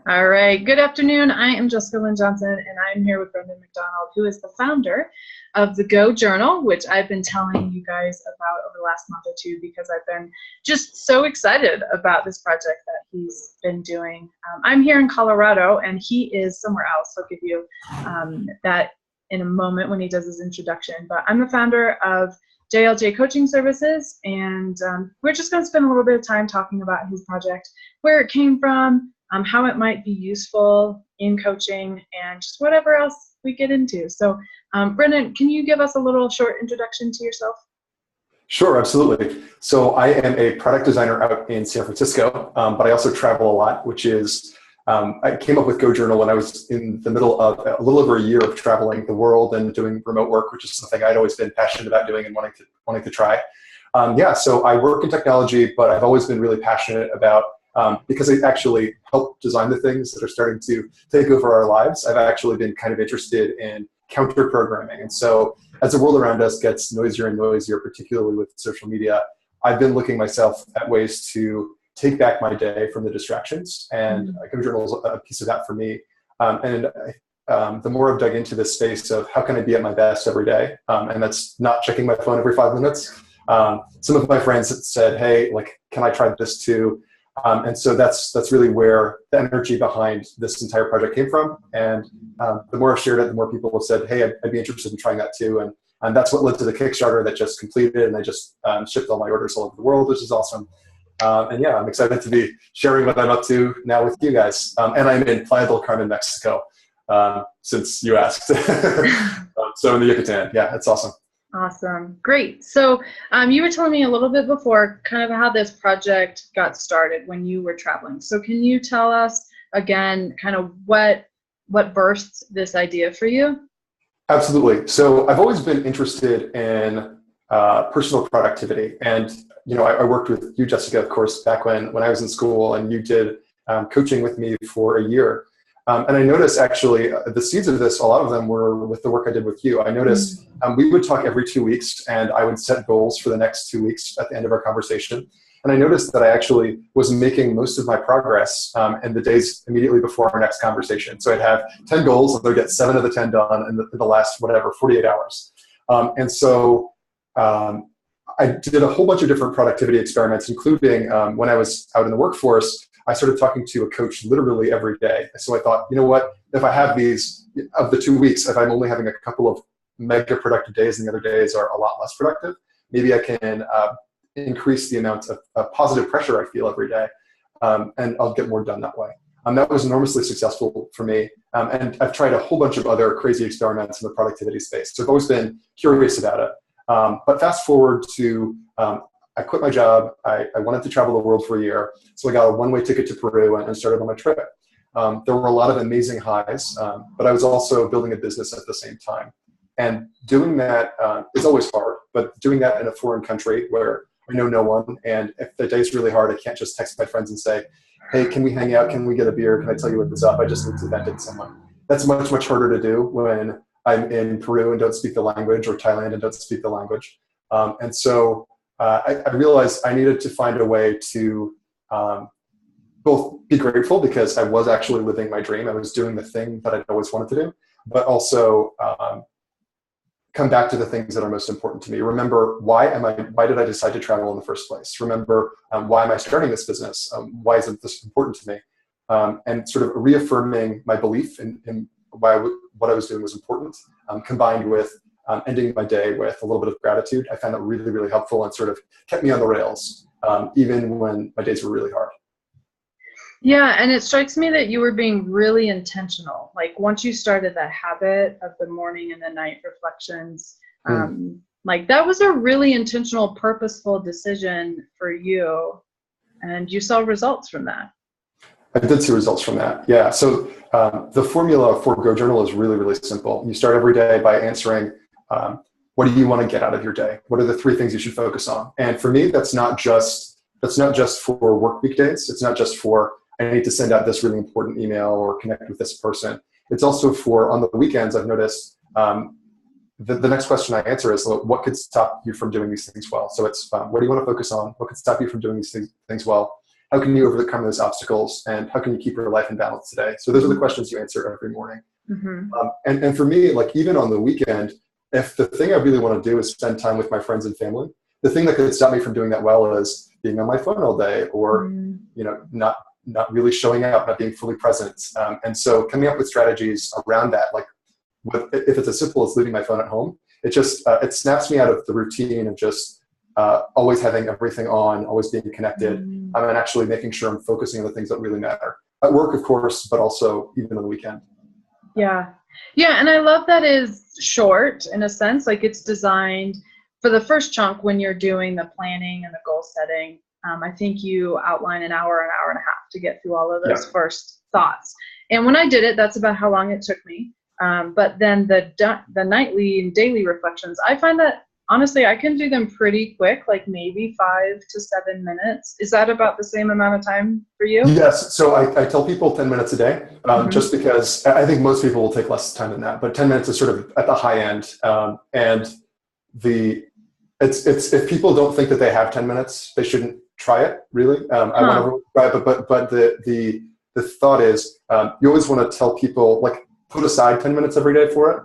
All right. Good afternoon. I am Jessica Lynn Johnson, and I'm here with Brendan McDonald, who is the founder of the Go Journal, which I've been telling you guys about over the last month or two because I've been just so excited about this project that he's been doing. I'm here in Colorado, and he is somewhere else. I'll give you that in a moment when he does his introduction. But I'm the founder of JLJ Coaching Services, and we're just going to spend a little bit of time talking about his project, where it came from, how it might be useful in coaching, and just whatever else we get into. So, Brendan, can you give us a little short introduction to yourself? Sure, absolutely. So I am a product designer out in San Francisco, but I also travel a lot, which is, I came up with Go Journal when I was in the middle of a little over a year of traveling the world and doing remote work, which is something I'd always been passionate about doing and wanting to try. So I work in technology, but I've always been really passionate about because I actually help design the things that are starting to take over our lives. I've actually been kind of interested in counter programming. And so as the world around us gets noisier and noisier, particularly with social media, I've been looking myself at ways to take back my day from the distractions. And Go Journal is a piece of that for me. The more I've dug into this space of how can I be at my best every day, and that's not checking my phone every 5 minutes. Some of my friends had said, hey, like, can I try this too? And so that's really where the energy behind this entire project came from. And the more I've shared it, the more people have said, hey, I'd be interested in trying that too. And that's what led to the Kickstarter that just completed, and I just shipped all my orders all over the world, which is awesome. And yeah, I'm excited to be sharing what I'm up to now with you guys. And I'm in Playa del Carmen, Mexico, since you asked. So in the Yucatan, yeah, it's awesome. Awesome. Great. So you were telling me a little bit before kind of how this project got started when you were traveling. So can you tell us again kind of what birthed this idea for you? Absolutely. So I've always been interested in personal productivity. And, you know, I worked with you, Jessica, of course, back when I was in school, and you did coaching with me for a year. And I noticed actually the seeds of this, a lot of them were with the work I did with you. I noticed we would talk every 2 weeks, and I would set goals for the next 2 weeks at the end of our conversation. And I noticed that I actually was making most of my progress in the days immediately before our next conversation. So I'd have 10 goals, and I'd get 7 of the 10 done in the last, 48 hours. I did a whole bunch of different productivity experiments, including when I was out in the workforce. I started talking to a coach literally every day. So I thought, you know what, if I have these, of the 2 weeks, if I'm only having a couple of mega productive days and the other days are a lot less productive, maybe I can increase the amount of positive pressure I feel every day, and I'll get more done that way. That was enormously successful for me. And I've tried a whole bunch of other crazy experiments in the productivity space. So I've always been curious about it. But fast forward to, I quit my job. I wanted to travel the world for a year. So I got a one-way ticket to Peru and started on my trip. There were a lot of amazing highs, but I was also building a business at the same time. And doing that is always hard, but doing that in a foreign country where I know no one, and if the day's really hard, I can't just text my friends and say, hey, can we hang out? Can we get a beer? Can I tell you what's up? I just need to vent to someone. That's much, much harder to do when I'm in Peru and don't speak the language, or Thailand and don't speak the language. I realized I needed to find a way to both be grateful because I was actually living my dream. I was doing the thing that I'd always wanted to do, but also come back to the things that are most important to me. Remember, why did I decide to travel in the first place? Remember, why am I starting this business? Why is this important to me? And sort of reaffirming my belief in what I was doing was important, combined with ending my day with a little bit of gratitude. I found that really, really helpful and sort of kept me on the rails, even when my days were really hard. Yeah, and it strikes me that you were being really intentional. Like once you started that habit of the morning and the night reflections, like that was a really intentional, purposeful decision for you, and you saw results from that. I did see results from that. Yeah. So the formula for Go Journal is really, really simple. You start every day by answering, what do you want to get out of your day? What are the 3 things you should focus on? And for me, that's not just for work weekdays. It's not just for, I need to send out this really important email or connect with this person. It's also for, on the weekends, I've noticed the next question I answer is, what could stop you from doing these things well? So it's, what do you want to focus on? What could stop you from doing these things well? how can you overcome those obstacles, and how can you keep your life in balance today? So those are the questions you answer every morning. And for me, like even on the weekend, if the thing I really want to do is spend time with my friends and family, the thing that could stop me from doing that well is being on my phone all day, or not really showing up, not being fully present. And so coming up with strategies around that, like if it's as simple as leaving my phone at home, it just it snaps me out of the routine of just always having everything on, always being connected, and actually making sure I'm focusing on the things that really matter. At work, of course, but also even on the weekend. Yeah. Yeah. And I love that is short in a sense, like it's designed for the first chunk when you're doing the planning and the goal setting. I think you outline an hour and a half to get through all of those first thoughts. And when I did it, that's about how long it took me. But then the nightly and daily reflections, I find that honestly, I can do them pretty quick, like maybe 5 to 7 minutes. Is that about the same amount of time for you? Yes. So I tell people 10 minutes a day, just because I think most people will take less time than that. But 10 minutes is sort of at the high end. And it's if people don't think that they have 10 minutes, they shouldn't try it. Really, I want to try it. But the thought is, you always want to tell people, like, put aside 10 minutes every day for it.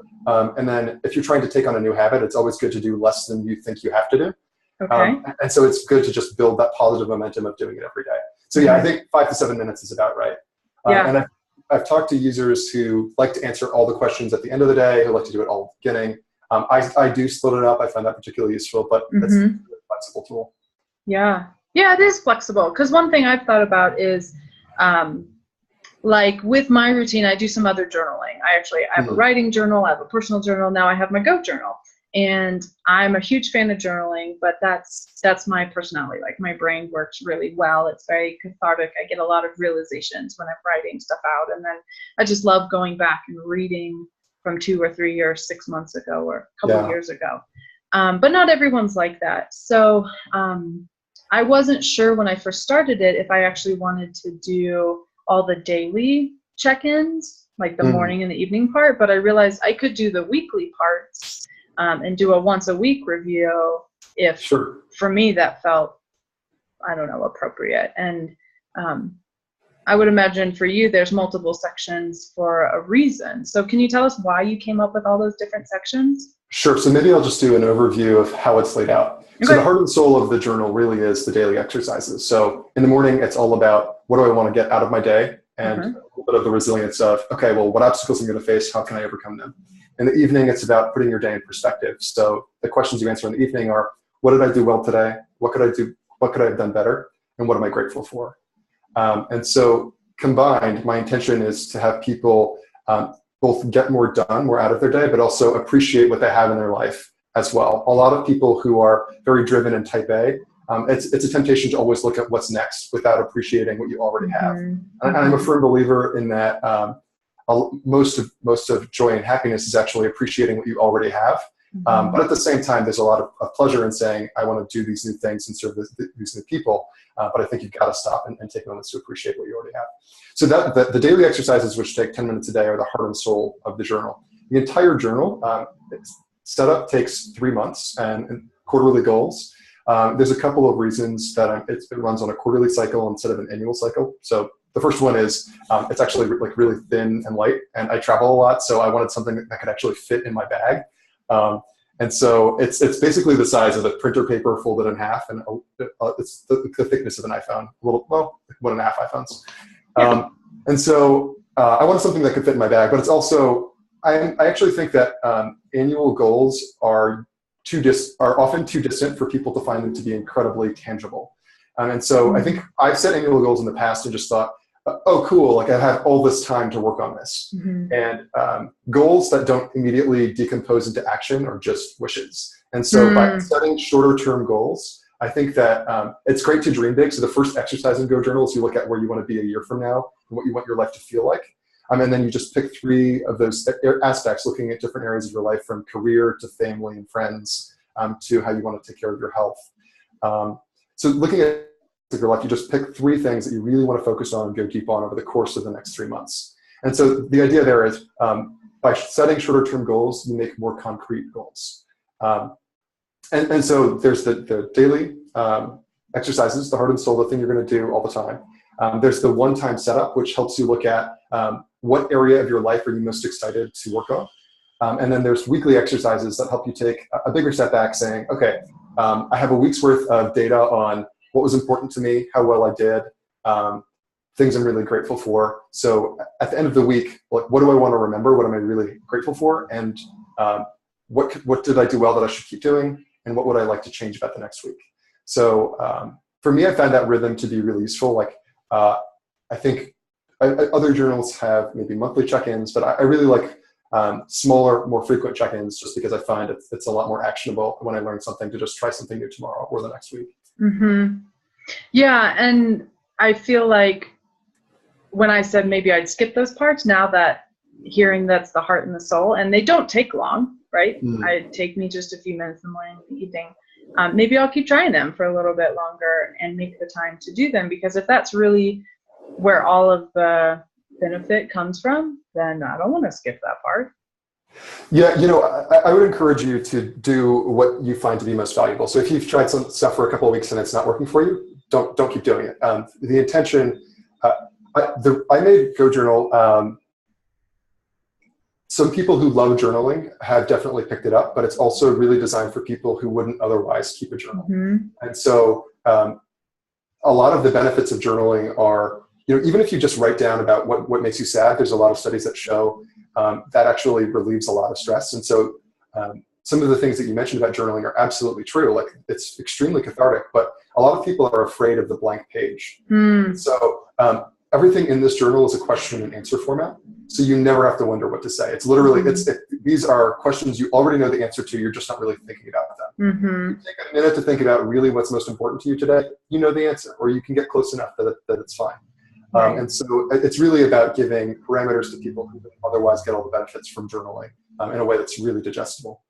And then if you're trying to take on a new habit, it's always good to do less than you think you have to do. Okay. And so it's good to just build that positive momentum of doing it every day. So yeah, I think 5 to 7 minutes is about right. And I've talked to users who like to answer all the questions at the end of the day, who like to do it all at the beginning. I do split it up. I find that particularly useful, but it's a flexible tool. Yeah. Yeah, it is flexible. Because one thing I've thought about is, like with my routine, I do some other journaling. I have a writing journal, I have a personal journal. Now I have my Go journal. And I'm a huge fan of journaling, but that's my personality. Like my brain works really well. It's very cathartic. I get a lot of realizations when I'm writing stuff out. And then I just love going back and reading from 2 or 3 or 6 months ago or a couple of years ago. But not everyone's like that. So I wasn't sure when I first started it if I actually wanted to do all the daily check-ins, like the morning and the evening part, but I realized I could do the weekly parts and do a once a week review if for me that felt, I don't know, appropriate. And I would imagine for you there's multiple sections for a reason. So can you tell us why you came up with all those different sections? Sure. So maybe I'll just do an overview of how it's laid out. Okay. So the heart and soul of the journal really is the daily exercises. So in the morning, it's all about what do I want to get out of my day, and a little bit of the resilience of, okay, well, what obstacles I'm going to face? How can I overcome them? In the evening, it's about putting your day in perspective. So the questions you answer in the evening are, what did I do well today? What could I do? What could I have done better? And what am I grateful for? And so combined, my intention is to have people both get more done, more out of their day, but also appreciate what they have in their life as well. A lot of people who are very driven and type A, it's a temptation to always look at what's next without appreciating what you already have. And I'm a firm believer in that most of joy and happiness is actually appreciating what you already have. But at the same time, there's a lot of pleasure in saying, I want to do these new things and serve these new people. But I think you've got to stop and take moments to appreciate what you already have. So the daily exercises, which take 10 minutes a day, are the heart and soul of the journal. The entire journal setup takes 3 months and quarterly goals. There's a couple of reasons that it runs on a quarterly cycle instead of an annual cycle. So the first one is it's actually like really thin and light, and I travel a lot, so I wanted something that could actually fit in my bag. And so it's basically the size of a printer paper folded in half, and it's the thickness of an iPhone, 1.5 iPhones. And so I wanted something that could fit in my bag, but it's also, I actually think that annual goals are often too distant for people to find them to be incredibly tangible. And so I think I've set annual goals in the past and just thought, oh, cool, like I have all this time to work on this. And goals that don't immediately decompose into action are just wishes. And so by setting shorter term goals, I think that it's great to dream big. So the first exercise in Go Journal is you look at where you want to be a year from now and what you want your life to feel like. And then you just pick 3 of those aspects, looking at different areas of your life, from career to family and friends, to how you want to take care of your health. So looking at your life, you just pick 3 things that you really want to focus on and go deep on over the course of the next 3 months. And so the idea there is by setting shorter term goals, you make more concrete goals. And so there's the daily exercises, the heart and soul, the thing you're going to do all the time. There's the one-time setup, which helps you look at what area of your life are you most excited to work on. And then there's weekly exercises that help you take a bigger step back, saying, okay, I have a week's worth of data on what was important to me, how well I did, things I'm really grateful for. So at the end of the week, like, what do I want to remember? What am I really grateful for? And what did I do well that I should keep doing? And what would I like to change about the next week? So for me, I found that rhythm to be really useful. Like, I think other journals have maybe monthly check-ins, but I really like smaller, more frequent check-ins, just because I find it's a lot more actionable when I learn something to just try something new tomorrow or the next week. Mm-hmm. Yeah, and I feel like when I said maybe I'd skip those parts, now that hearing that's the heart and the soul, and they don't take long, right? It take me just a few minutes in the morning and the evening. Maybe I'll keep trying them for a little bit longer and make the time to do them, because if that's really where all of the benefit comes from, then I don't want to skip that part. Yeah, I would encourage you to do what you find to be most valuable. So if you've tried some stuff for a couple of weeks and it's not working for you, don't keep doing it. The intention, I made GoJournal. Some people who love journaling have definitely picked it up, but it's also really designed for people who wouldn't otherwise keep a journal. Mm-hmm. And so a lot of the benefits of journaling are, even if you just write down about what makes you sad, there's a lot of studies that show that actually relieves a lot of stress. And so some of the things that you mentioned about journaling are absolutely true. Like, it's extremely cathartic, but a lot of people are afraid of the blank page. So everything in this journal is a question and answer format. So you never have to wonder what to say. It's literally, these are questions you already know the answer to, you're just not really thinking about them. Mm-hmm. You take a minute to think about really what's most important to you today, you know the answer, or you can get close enough that it's fine. Right. And so it's really about giving parameters to people who otherwise get all the benefits from journaling in a way that's really digestible.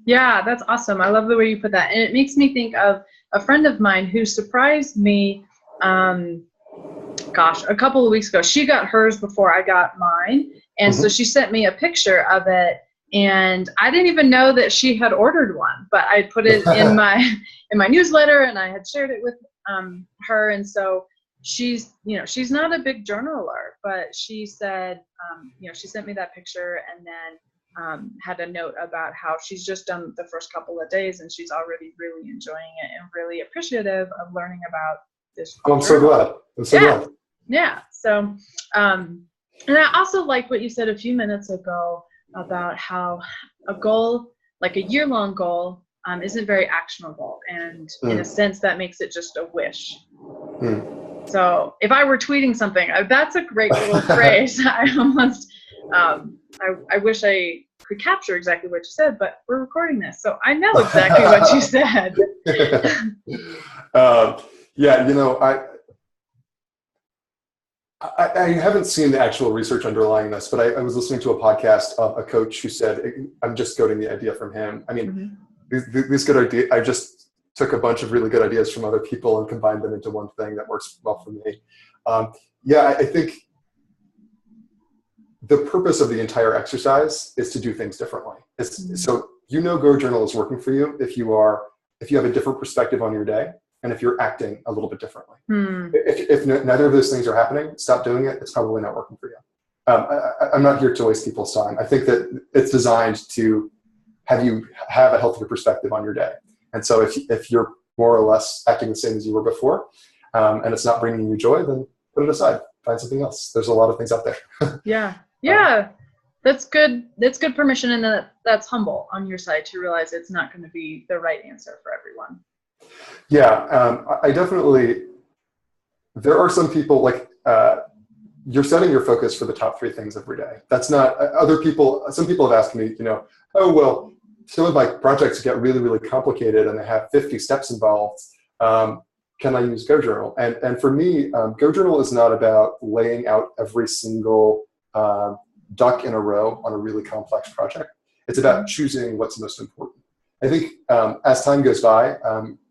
Yeah, that's awesome. I love the way you put that. And it makes me think of a friend of mine who surprised me, a couple of weeks ago. She got hers before I got mine. And so she sent me a picture of it. And I didn't even know that she had ordered one, but I put it in my newsletter, and I had shared it with her. And so she's not a big journaler, but she said, she sent me that picture, and then had a note about how she's just done the first couple of days and she's already really enjoying it and really appreciative of learning about this. Oh, I'm so glad. Glad. Yeah. So, and I also like what you said a few minutes ago about how a goal, like a year-long goal, isn't very actionable. And in a sense, that makes it just a wish. So if I were tweeting something, that's a great little phrase. I almost, I wish I could capture exactly what you said, but we're recording this, so I know exactly what you said. I haven't seen the actual research underlying this, but I was listening to a podcast of a coach who said, I'm just quoting the idea from him. I mean, these good ideas, I just took a bunch of really good ideas from other people and combined them into one thing that works well for me. I think the purpose of the entire exercise is to do things differently. So GoJournal is working for you if you have a different perspective on your day, and if you're acting a little bit differently. If neither of those things are happening, stop doing it. It's probably not working for you. I'm not here to waste people's time. I think that it's designed to have you have a healthier perspective on your day. And so if you're more or less acting the same as you were before, and it's not bringing you joy, then put it aside. Find something else. There's a lot of things out there. Yeah. That's good. That's good permission, and that's humble on your side to realize it's not going to be the right answer for everyone. Yeah, I definitely, there are some people, like, you're setting your focus for the top 3 things every day. That's not, some people have asked me, oh, well, some of my projects get really, really complicated and they have 50 steps involved. Can I use GoJournal? And for me, GoJournal is not about laying out every single duck in a row on a really complex project. It's about choosing what's most important. I think as time goes by,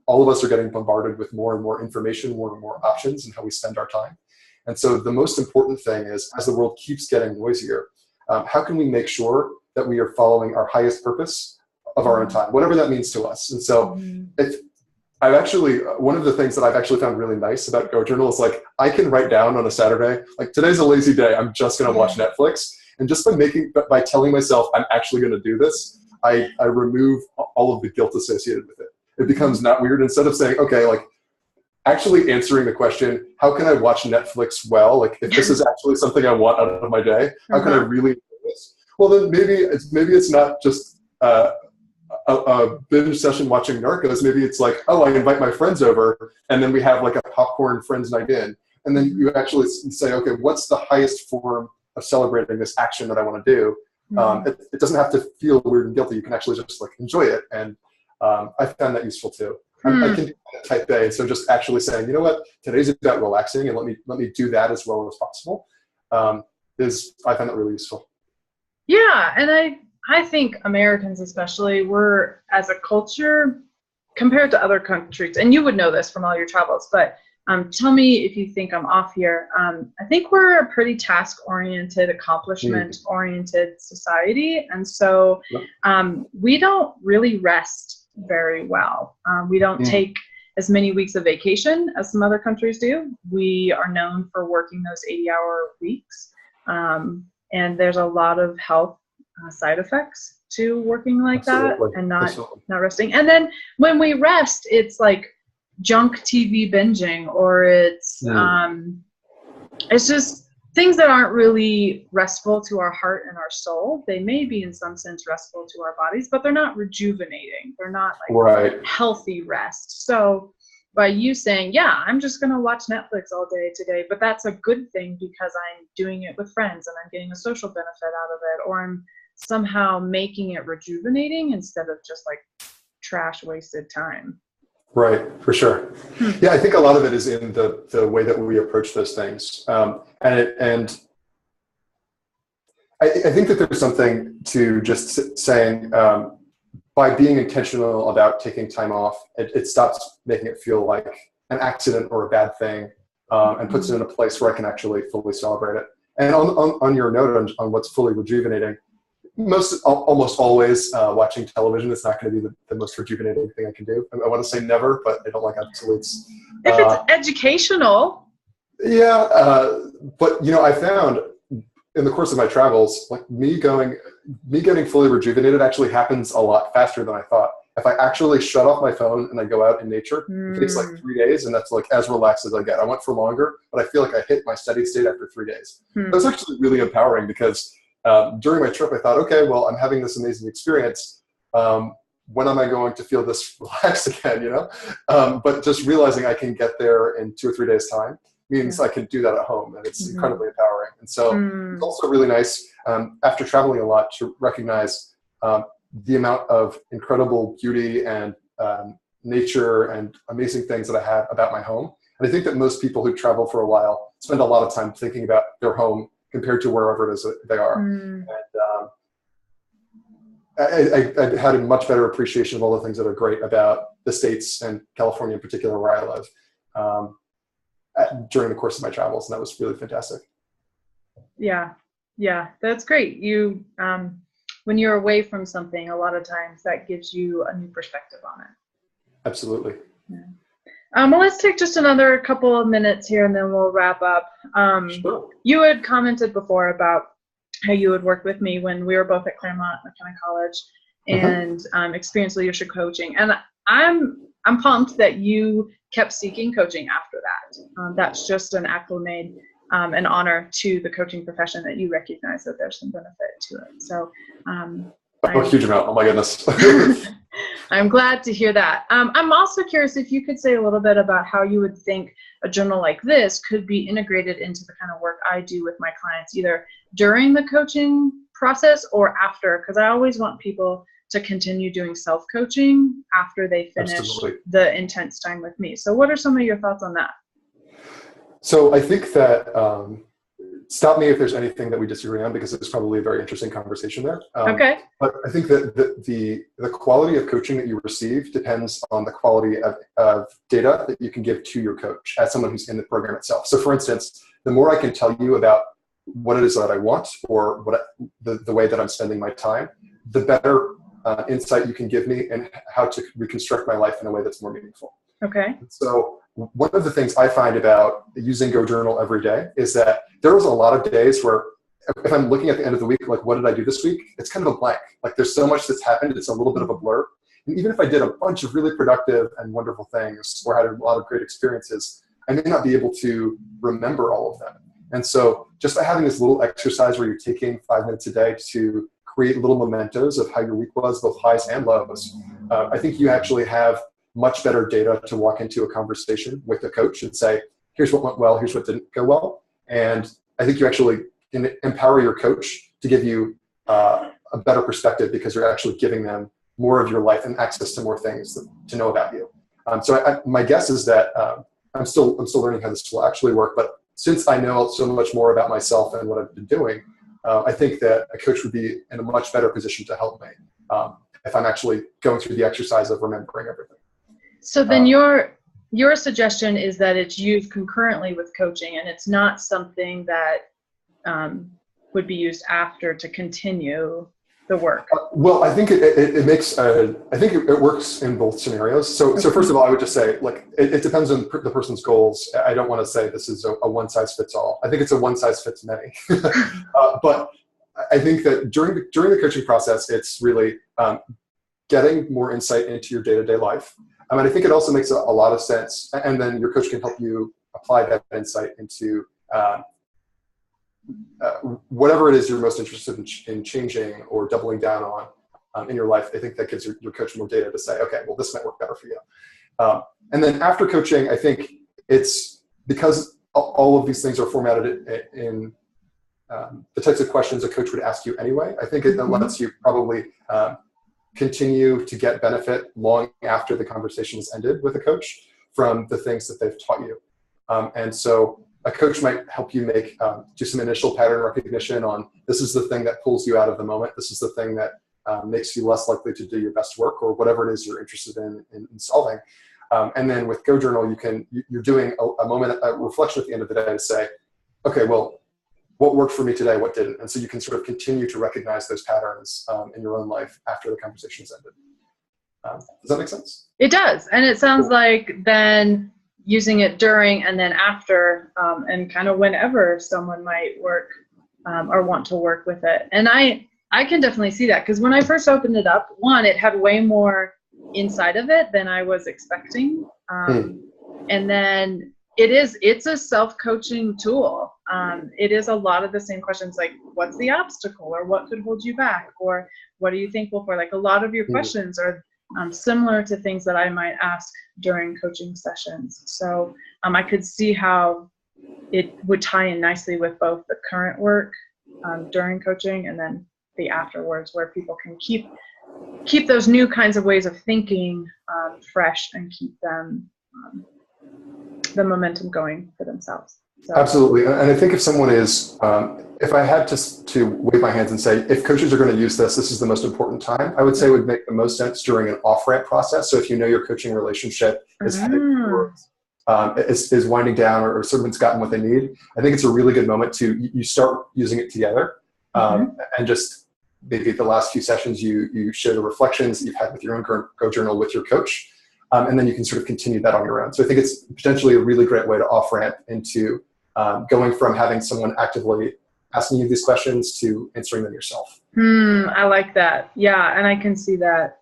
all of us are getting bombarded with more and more information, more and more options in how we spend our time. And so the most important thing is, as the world keeps getting noisier, how can we make sure that we are following our highest purpose of our own time, whatever that means to us? And so I've actually, one of the things that I've actually found really nice about GoJournal is like, I can write down on a Saturday, like today's a lazy day, I'm just going to watch Netflix. And just by telling myself I'm actually going to do this, I remove all of the guilt associated with it. It becomes not weird. Instead of saying, okay, like actually answering the question, how can I watch Netflix well? Like if this is actually something I want out of my day, how can I really do this? Well, then maybe it's not just a binge session watching Narcos. Maybe it's like, oh, I invite my friends over, and then we have like a popcorn friends night in. And then you actually say, okay, what's the highest form of celebrating this action that I want to do? It doesn't have to feel weird and guilty. You can actually just like enjoy it. And I found that useful too. I can do that type A. So just actually saying, you know what, today's about relaxing, and let me do that as well as possible. I find that really useful. Yeah, and I think Americans especially, we're as a culture compared to other countries, and you would know this from all your travels, but tell me if you think I'm off here. I think we're a pretty task-oriented, accomplishment-oriented society, and so we don't really rest very well. We don't take as many weeks of vacation as some other countries do. We are known for working those 80-hour weeks, and there's a lot of health side effects to working like that and not resting. And then when we rest, it's like junk TV binging, or it's just things that aren't really restful to our heart and our soul. They may be in some sense restful to our bodies, but they're not rejuvenating. They're not like healthy rest. So by you saying, yeah, I'm just going to watch Netflix all day today, but that's a good thing because I'm doing it with friends and I'm getting a social benefit out of it, or I'm somehow making it rejuvenating instead of just like trash wasted time. Right, for sure. Yeah, I think a lot of it is in the way that we approach those things. And I think that there's something to just saying, by being intentional about taking time off, it stops making it feel like an accident or a bad thing, and puts it in a place where I can actually fully celebrate it. And on your note on what's fully rejuvenating, almost always watching television is not going to be the most rejuvenating thing I can do. I want to say never, but I don't like absolutes. If it's educational. Yeah, but you know, I found in the course of my travels, like me getting fully rejuvenated actually happens a lot faster than I thought. If I actually shut off my phone and I go out in nature, it takes like 3 days, and that's like as relaxed as I get. I went for longer, but I feel like I hit my steady state after 3 days. That's actually really empowering because during my trip, I thought, okay, well, I'm having this amazing experience. When am I going to feel this relaxed again, you know? But just realizing I can get there in 2 or 3 days' time means I can do that at home, and it's incredibly empowering. And so it's also really nice after traveling a lot to recognize the amount of incredible beauty and nature and amazing things that I have about my home. And I think that most people who travel for a while spend a lot of time thinking about their home compared to wherever it is that they are. And I had a much better appreciation of all the things that are great about the States and California in particular, where I live, during the course of my travels. And that was really fantastic. Yeah, that's great. You, when you're away from something, a lot of times that gives you a new perspective on it. Absolutely. Yeah. Well, let's take just another couple of minutes here and then we'll wrap up. Sure. You had commented before about how you had worked with me when we were both at Claremont McKenna College and experienced leadership coaching. And I'm pumped that you kept seeking coaching after that. That's just an acclimate, an honor to the coaching profession that you recognize that there's some benefit to it. So a huge amount. Oh my goodness. I'm glad to hear that. I'm also curious if you could say a little bit about how you would think a journal like this could be integrated into the kind of work I do with my clients, either during the coaching process or after, because I always want people to continue doing self-coaching after they finish the intense time with me. So what are some of your thoughts on that? So I think that, stop me if there's anything that we disagree on, because it's probably a very interesting conversation there. Okay. But I think that the quality of coaching that you receive depends on the quality of data that you can give to your coach as someone who's in the program itself. So for instance, the more I can tell you about what it is that I want, or the way that I'm spending my time, the better insight you can give me and how to reconstruct my life in a way that's more meaningful. Okay. So one of the things I find about using Go Journal every day is that there was a lot of days where if I'm looking at the end of the week, like, what did I do this week? It's kind of a blank. Like, there's so much that's happened. It's a little bit of a blur. And even if I did a bunch of really productive and wonderful things or had a lot of great experiences, I may not be able to remember all of them. And so just by having this little exercise where you're taking 5 minutes a day to create little mementos of how your week was, both highs and lows, I think you actually have much better data to walk into a conversation with a coach and say, here's what went well, here's what didn't go well. And I think you actually can empower your coach to give you a better perspective because you're actually giving them more of your life and access to more things to know about you. So my guess is that I'm still learning how this will actually work. But since I know so much more about myself and what I've been doing, I think that a coach would be in a much better position to help me if I'm actually going through the exercise of remembering everything. So then your suggestion is that it's used concurrently with coaching, and it's not something that would be used after to continue the work. Well, I think it makes. I think it works in both scenarios. So first of all, I would just say, like, it depends on the person's goals. I don't want to say this is a one size fits all. I think it's a one size fits many. But I think that during the coaching process, it's really getting more insight into your day-to-day life. I mean, I think it also makes a lot of sense, and then your coach can help you apply that insight into whatever it is you're most interested in changing or doubling down on in your life. I think that gives your coach more data to say, okay, well, this might work better for you. And then after coaching, I think it's because all of these things are formatted in the types of questions a coach would ask you anyway. I think it lets you probably continue to get benefit long after the conversation has ended with a coach from the things that they've taught you. And so a coach might help you do some initial pattern recognition on, this is the thing that pulls you out of the moment. This is the thing that makes you less likely to do your best work or whatever it is you're interested in solving. And then with Go Journal, you're doing a reflection at the end of the day to say, okay, well, what worked for me today, what didn't? And so you can sort of continue to recognize those patterns in your own life after the conversation has ended. Does that make sense? It does. And it sounds like then using it during and then after, and kind of whenever someone might work or want to work with it. And I can definitely see that, because when I first opened it up, one, it had way more inside of it than I was expecting. And then it's a self-coaching tool. It is a lot of the same questions, like, what's the obstacle, or what could hold you back, or what are you thankful for? Like, a lot of your questions are similar to things that I might ask during coaching sessions. So I could see how it would tie in nicely with both the current work during coaching and then the afterwards, where people can keep those new kinds of ways of thinking fresh and keep them the momentum going for themselves. So. Absolutely. And I think if someone is, if I had to wave my hands and say, if coaches are going to use this is the most important time, I would say it would make the most sense during an off-ramp process. So if you know your coaching relationship is heading towards, is winding down, or someone's gotten what they need, I think it's a really good moment to you start using it together. And just maybe the last few sessions, you share the reflections that you've had with your own Go Journal with your coach. And then you can sort of continue that on your own. So I think it's potentially a really great way to off-ramp into going from having someone actively asking you these questions to answering them yourself. I like that. Yeah, and I can see that.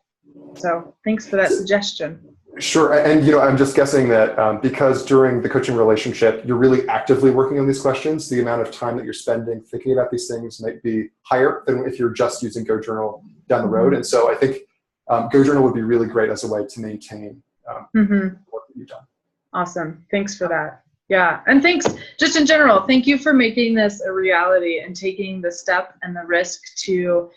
So thanks for that suggestion. Sure. And, I'm just guessing that because during the coaching relationship, you're really actively working on these questions, the amount of time that you're spending thinking about these things might be higher than if you're just using Go Journal down the road. And so I think Go Journal would be really great as a way to maintain the work that you've done. Awesome. Thanks for that. Yeah. And thanks just in general. Thank you for making this a reality and taking the step and the risk to,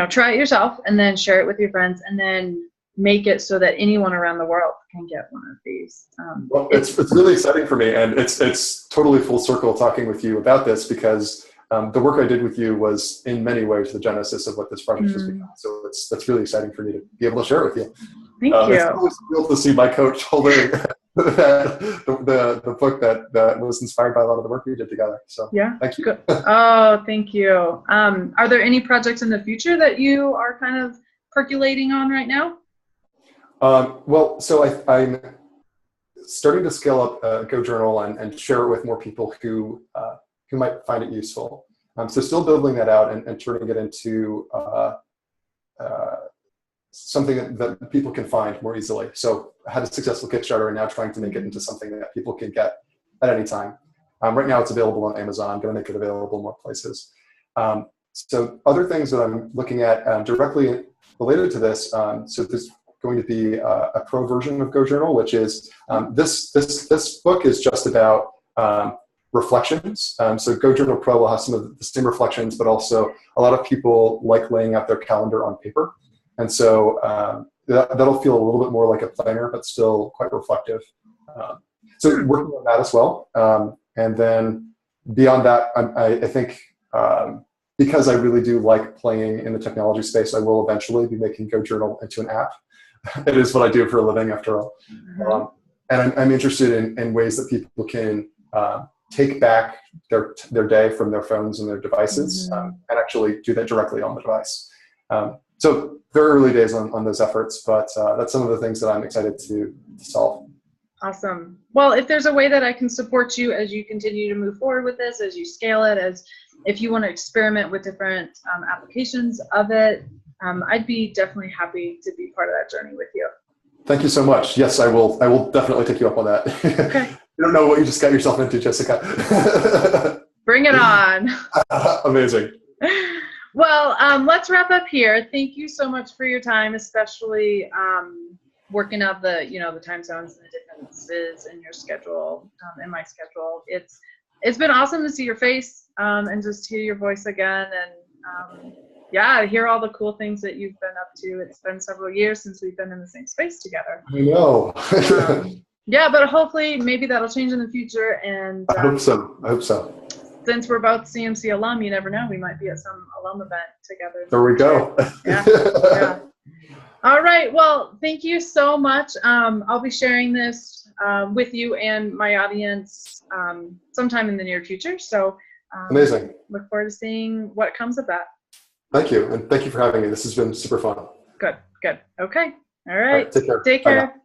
try it yourself and then share it with your friends and then make it so that anyone around the world can get one of these. Well, it's really exciting for me. And it's totally full circle talking with you about this, because the work I did with you was in many ways the genesis of what this project has become. So that's really exciting for me to be able to share it with you. Thank you. It's always cool to see my coach holding the book that was inspired by a lot of the work we did together. So yeah, thank you. Good. Oh, thank you. Are there any projects in the future that you are kind of percolating on right now? Well, so starting to scale up GoJournal and share it with more people who might find it useful. So still building that out and turning it into something that people can find more easily. So I had a successful Kickstarter and now trying to make it into something that people can get at any time. Right now it's available on Amazon. I'm going to make it available in more places. So other things that I'm looking at directly related to this, so there's going to be a pro version of GoJournal, which is this book is just about reflections. So GoJournal Pro will have some of the same reflections, but also a lot of people like laying out their calendar on paper. And so that'll feel a little bit more like a planner, but still quite reflective. So working on that as well. And then beyond that, I think because I really do like playing in the technology space, I will eventually be making GoJournal into an app. It is what I do for a living, after all. And I'm interested in ways that people can take back their day from their phones and their devices and actually do that directly on the device. So very early days on those efforts, but that's some of the things that I'm excited to solve. Awesome. Well, if there's a way that I can support you as you continue to move forward with this, as you scale it, as if you want to experiment with different applications of it, I'd be definitely happy to be part of that journey with you. Thank you so much. Yes, I will definitely take you up on that. Okay. You don't know what you just got yourself into, Jessica. Bring it on. Amazing. Well, let's wrap up here. Thank you so much for your time, especially working out the time zones and the differences in your schedule, in my schedule. It's been awesome to see your face and just hear your voice again, and yeah, hear all the cool things that you've been up to. It's been several years since we've been in the same space together. I know. Yeah, but hopefully maybe that'll change in the future. And I hope so. Since we're both CMC alum, you never know. We might be at some alum event together. There we go. Yeah. All right. Well, thank you so much. I'll be sharing this with you and my audience sometime in the near future. So amazing. Look forward to seeing what comes of that. Thank you. And thank you for having me. This has been super fun. Good. Okay. All right. Take care. Take care.